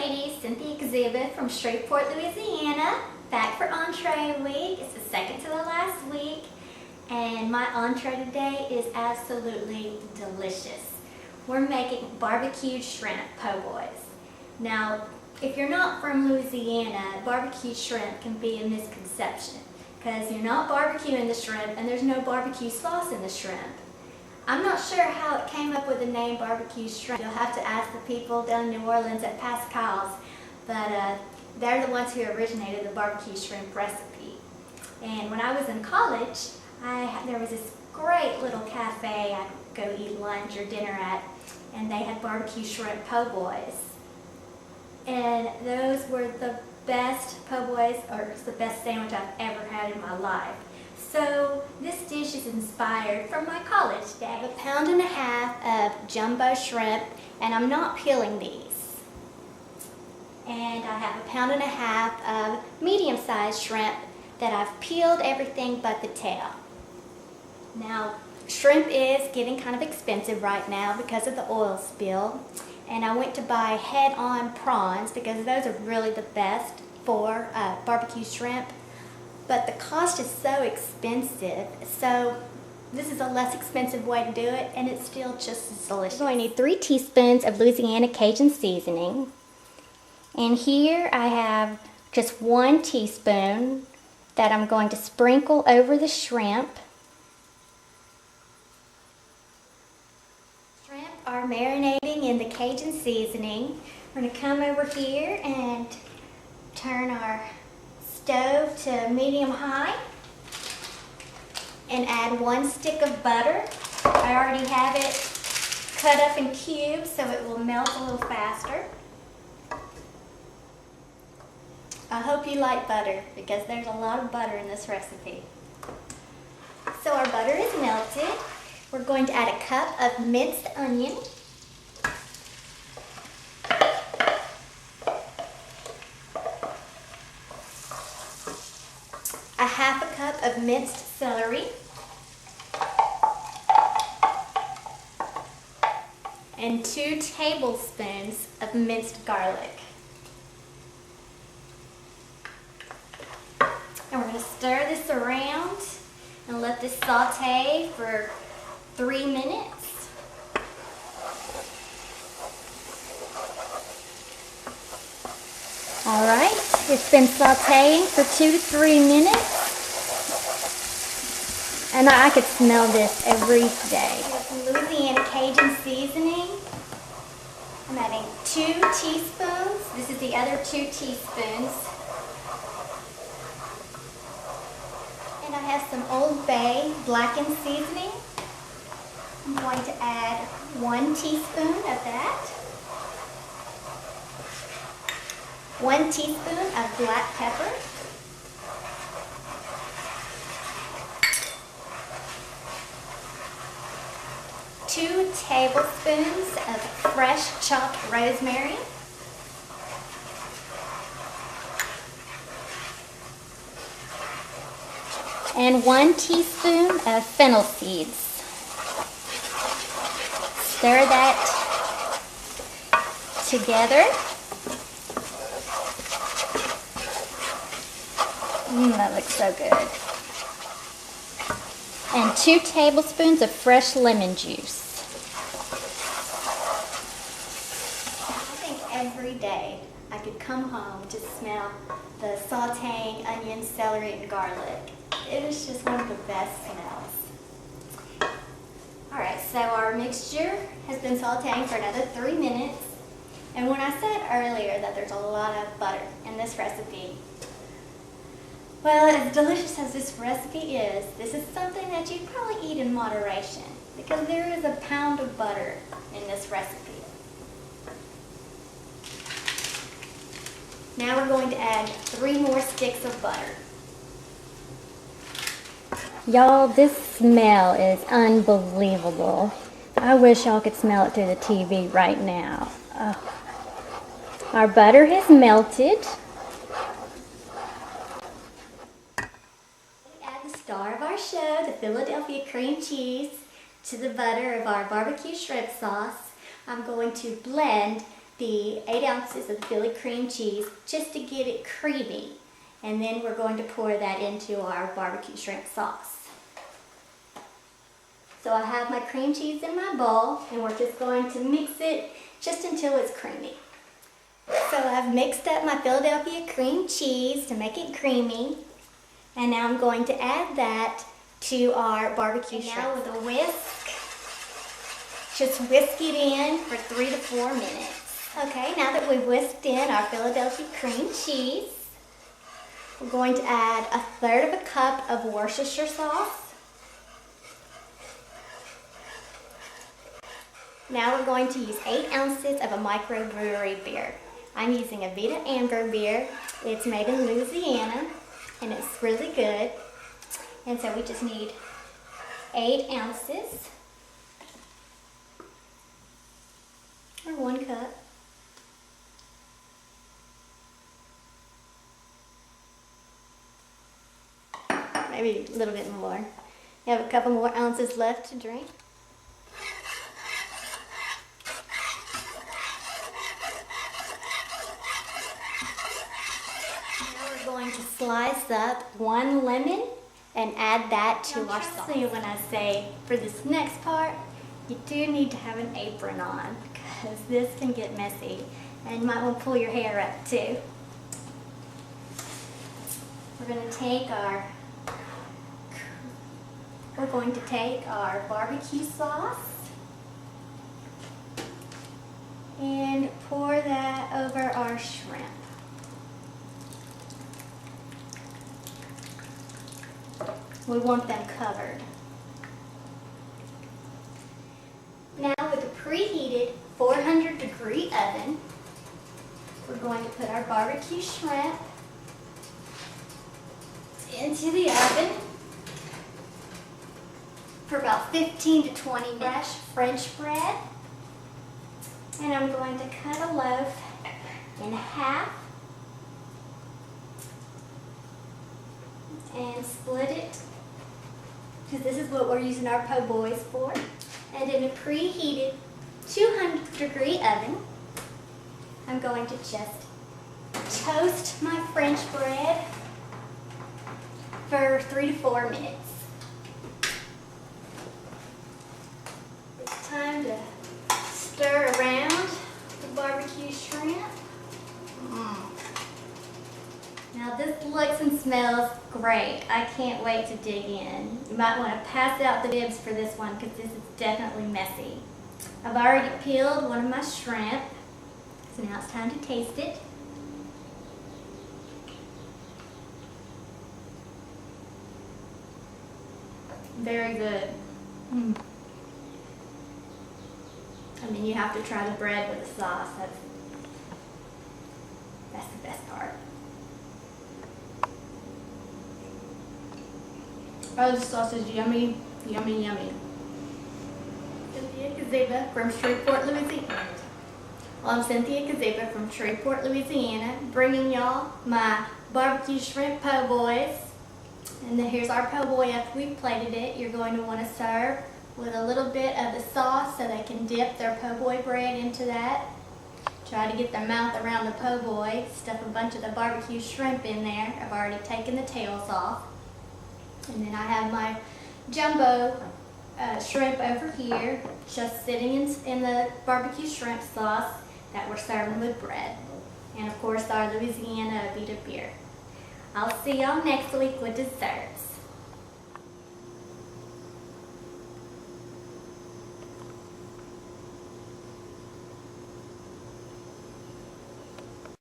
ladies, Cynthia Exhibit from Shreveport, Louisiana, back for entree week. It's the second to the last week, and my entree today is absolutely delicious. We're making barbecued shrimp po' boys. Now, if you're not from Louisiana, barbecued shrimp can be a misconception because you're not barbecuing the shrimp and there's no barbecue sauce in the shrimp. I'm not sure how it came up with the name barbecue shrimp. You'll have to ask the people down in New Orleans at Pascal's, but they're the ones who originated the barbecue shrimp recipe. And when I was in college, there was this great little cafe I'd go eat lunch or dinner at, and they had barbecue shrimp po' boys. And those were the best po' boys, or it's the best sandwich I've ever had in my life. So this dish is inspired from my college days. I have 1.5 pounds of jumbo shrimp, and I'm not peeling these. And I have 1.5 pounds of medium-sized shrimp that I've peeled everything but the tail. Now, shrimp is getting kind of expensive right now because of the oil spill, and I went to buy head-on prawns because those are really the best for barbecue shrimp. But the cost is so expensive, so this is a less expensive way to do it, and it's still just as delicious. So I need 3 teaspoons of Louisiana Cajun seasoning. And here I have just 1 teaspoon that I'm going to sprinkle over the shrimp. Shrimp are marinating in the Cajun seasoning. We're going to come over here and turn our stove to medium-high and add 1 stick of butter. I already have it cut up in cubes so it will melt a little faster. I hope you like butter because there's a lot of butter in this recipe. So our butter is melted. We're going to add a cup of minced onion, a 1/2 cup of minced celery, and 2 tablespoons of minced garlic. And we're going to stir this around and let this saute for 3 minutes. All right, it's been sauteing for 2 to 3 minutes. And I could smell this every day. Some Louisiana Cajun seasoning. I'm adding 2 teaspoons. This is the other 2 teaspoons. And I have some Old Bay blackened seasoning. I'm going to add 1 teaspoon of that. 1 teaspoon of black pepper. 2 tablespoons of fresh chopped rosemary. And 1 teaspoon of fennel seeds. Stir that together. That looks so good. And 2 tablespoons of fresh lemon juice. I think every day I could come home to smell the sauteing onion, celery, and garlic. It is just one of the best smells. Alright, so our mixture has been sauteing for another 3 minutes. And when I said earlier that there's a lot of butter in this recipe, well, as delicious as this recipe is, this is something that you probably eat in moderation because there is 1 pound of butter in this recipe. Now we're going to add 3 more sticks of butter. Y'all, this smell is unbelievable. I wish y'all could smell it through the TV right now. Oh. Our butter has melted. We add the star of our show, the Philadelphia cream cheese, to the butter of our barbecue shrimp sauce. I'm going to blend the 8 ounces of the Philly cream cheese just to get it creamy. And then we're going to pour that into our barbecue shrimp sauce. So I have my cream cheese in my bowl, and we're just going to mix it just until it's creamy. So I've mixed up my Philadelphia cream cheese to make it creamy. And now I'm going to add that to our barbecue shrimp. Now with a whisk, just whisk it in for 3 to 4 minutes. Okay, now that we've whisked in our Philadelphia cream cheese, we're going to add 1/3 of a cup of Worcestershire sauce. Now we're going to use 8 ounces of a microbrewery beer. I'm using a Vita Amber beer. It's made in Louisiana, and it's really good. And so we just need 8 ounces, or 1 cup. Maybe a little bit more. You have a couple more ounces left to drink. Now we're going to slice up 1 lemon and add that to our sauce. So when I say for this next part, you do need to have an apron on because this can get messy and you might want to pull your hair up too. We're going to take our barbecue sauce and pour that over our shrimp. We want them covered. Now with a preheated 400-degree oven, we're going to put our barbecue shrimp into the oven for about 15 to 20 minutes. French bread. And I'm going to cut a loaf in half and split it, because this is what we're using our po' boys for. And in a preheated 200-degree oven, I'm going to just toast my French bread for 3 to 4 minutes. It's time to stir around the barbecue shrimp. Now this looks and smells great. I can't wait to dig in. You might want to pass out the bibs for this one because this is definitely messy. I've already peeled one of my shrimp, so now it's time to taste it. Very good. I mean, you have to try the bread with the sauce. That's the best part. Oh, the sauce is yummy, yummy, yummy. Cynthia Kaziba from Shreveport, Louisiana. Well, I'm Cynthia Kaziba from Shreveport, Louisiana, bringing y'all my barbecue shrimp po' boys. And then here's our po' boy after we've plated it. You're going to want to serve with a little bit of the sauce so they can dip their po' boy bread into that. Try to get their mouth around the po' boy. Stuff a bunch of the barbecue shrimp in there. I've already taken the tails off. And then I have my jumbo shrimp over here, just sitting in the barbecue shrimp sauce that we're serving with bread. And of course our Louisiana Vita beer. I'll see y'all next week with dessert.